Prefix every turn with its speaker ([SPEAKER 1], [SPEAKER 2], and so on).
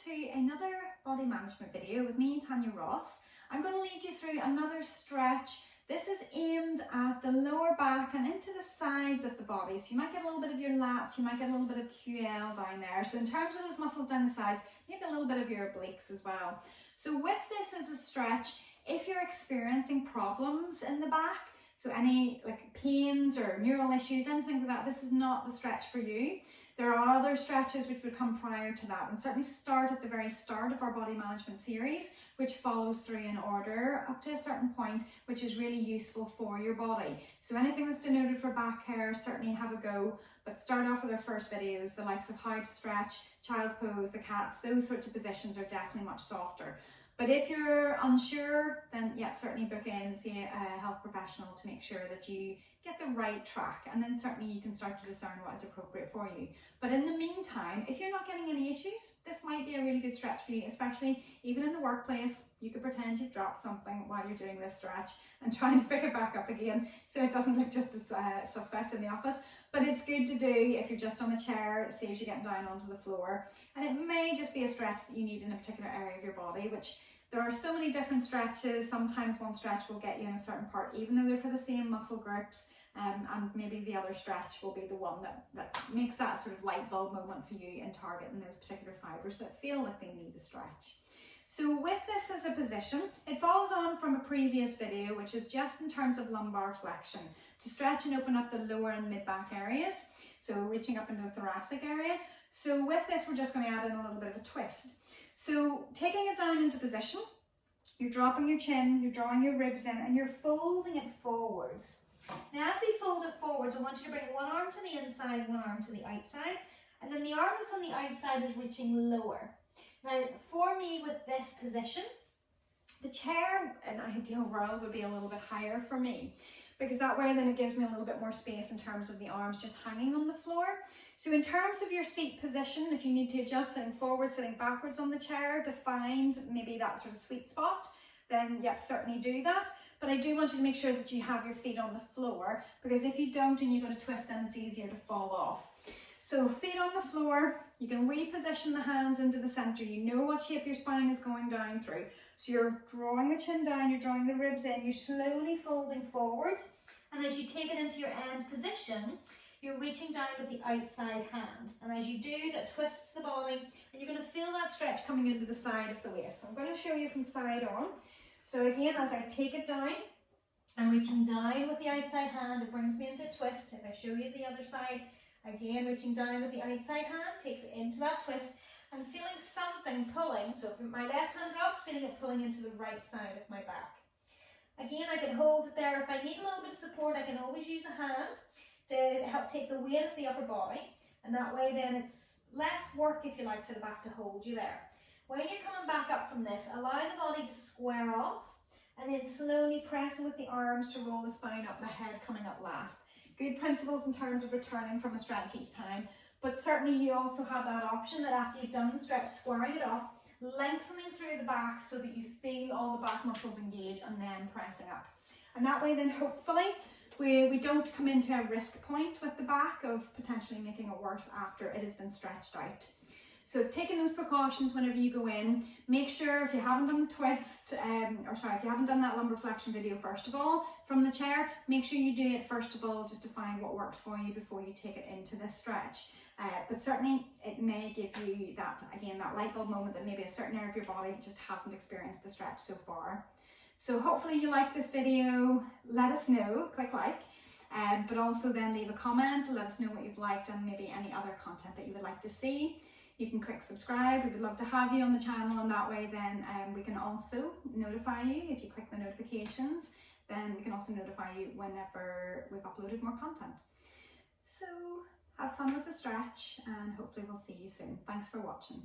[SPEAKER 1] to another body management video with me, Tanya Ross. I'm going to lead you through another stretch. This is aimed at the lower back and into the sides of the body. So you might get a little bit of your lats, you might get a little bit of QL down there. So in terms of those muscles down the sides, maybe a little bit of your obliques as well. So with this as a stretch, if you're experiencing problems in the back, so any like pains or neural issues, anything like that, this is not the stretch for you. There are other stretches which would come prior to that and certainly start at the very start of our body management series, which follows through in order up to a certain point, which is really useful for your body. So anything that's denoted for back care, certainly have a go, but start off with our first videos, the likes of how to stretch, child's pose, the cats, those sorts of positions are definitely much softer. But if you're unsure, then yeah, certainly book in and see a health professional to make sure that you get the right track, and then certainly you can start to discern what is appropriate for you. But in the meantime, if you're not getting any issues, this might be a really good stretch for you, especially even in the workplace. You could pretend you've dropped something while you're doing this stretch and trying to pick it back up again so it doesn't look just as suspect in the office. But it's good to do if you're just on a chair. It saves you getting down onto the floor, and it may just be a stretch that you need in a particular area of your body, which there are so many different stretches. Sometimes one stretch will get you in a certain part, even though they're for the same muscle groups, and maybe the other stretch will be the one that makes that sort of light bulb moment for you in targeting those particular fibres that feel like they need a stretch. So with this as a position, it follows on from a previous video, which is just in terms of lumbar flexion, to stretch and open up the lower and mid back areas, so reaching up into the thoracic area. So with this, we're just going to add in a little bit of a twist. So taking it down into position, you're dropping your chin, you're drawing your ribs in, and you're folding it forwards. Now as we fold it forwards, I want you to bring one arm to the inside, one arm to the outside, and then the arm that's on the outside is reaching lower. Now for me with this position, the chair in an ideal world would be a little bit higher for me, because that way then it gives me a little bit more space in terms of the arms just hanging on the floor. So in terms of your seat position, if you need to adjust sitting forward, sitting backwards on the chair to find maybe that sort of sweet spot, then yep, certainly do that. But I do want you to make sure that you have your feet on the floor, because if you don't and you're going to twist, then it's easier to fall off. So feet on the floor, you can reposition the hands into the center. You know what shape your spine is going down through. So you're drawing the chin down, you're drawing the ribs in, you're slowly folding forward. And as you take it into your end position, you're reaching down with the outside hand. And as you do, that twists the body, and you're going to feel that stretch coming into the side of the waist. So I'm going to show you from side on. So again, as I take it down, I'm reaching down with the outside hand, it brings me into a twist. If I show you the other side, again, reaching down with the outside hand, takes it into that twist, and feeling something pulling. So if my left hand drops, feeling it pulling into the right side of my back. Again, I can hold it there. If I need a little bit of support, I can always use a hand to help take the weight of the upper body, and that way then it's less work, if you like, for the back to hold you there. When you're coming back up from this, allow the body to square off, and then slowly pressing with the arms to roll the spine up, the head coming up last. Good principles in terms of returning from a stretch each time, but certainly you also have that option that after you've done the stretch, squaring it off, lengthening through the back so that you feel all the back muscles engage, and then pressing up. And that way then hopefully we don't come into a risk point with the back of potentially making it worse after it has been stretched out. So it's taking those precautions whenever you go in. Make sure if you haven't done the twist, if you haven't done that lumbar flexion video first of all from the chair, make sure you do it first of all just to find what works for you before you take it into this stretch. But certainly it may give you that, again, that light bulb moment that maybe a certain area of your body just hasn't experienced the stretch so far. So hopefully you like this video. Let us know, click like, but also then leave a comment to let us know what you've liked and maybe any other content that you would like to see. You can click subscribe. We would love to have you on the channel, and that way then we can also notify you. If you click the notifications, then we can also notify you whenever we've uploaded more content. So have fun with the stretch, and hopefully we'll see you soon. Thanks for watching.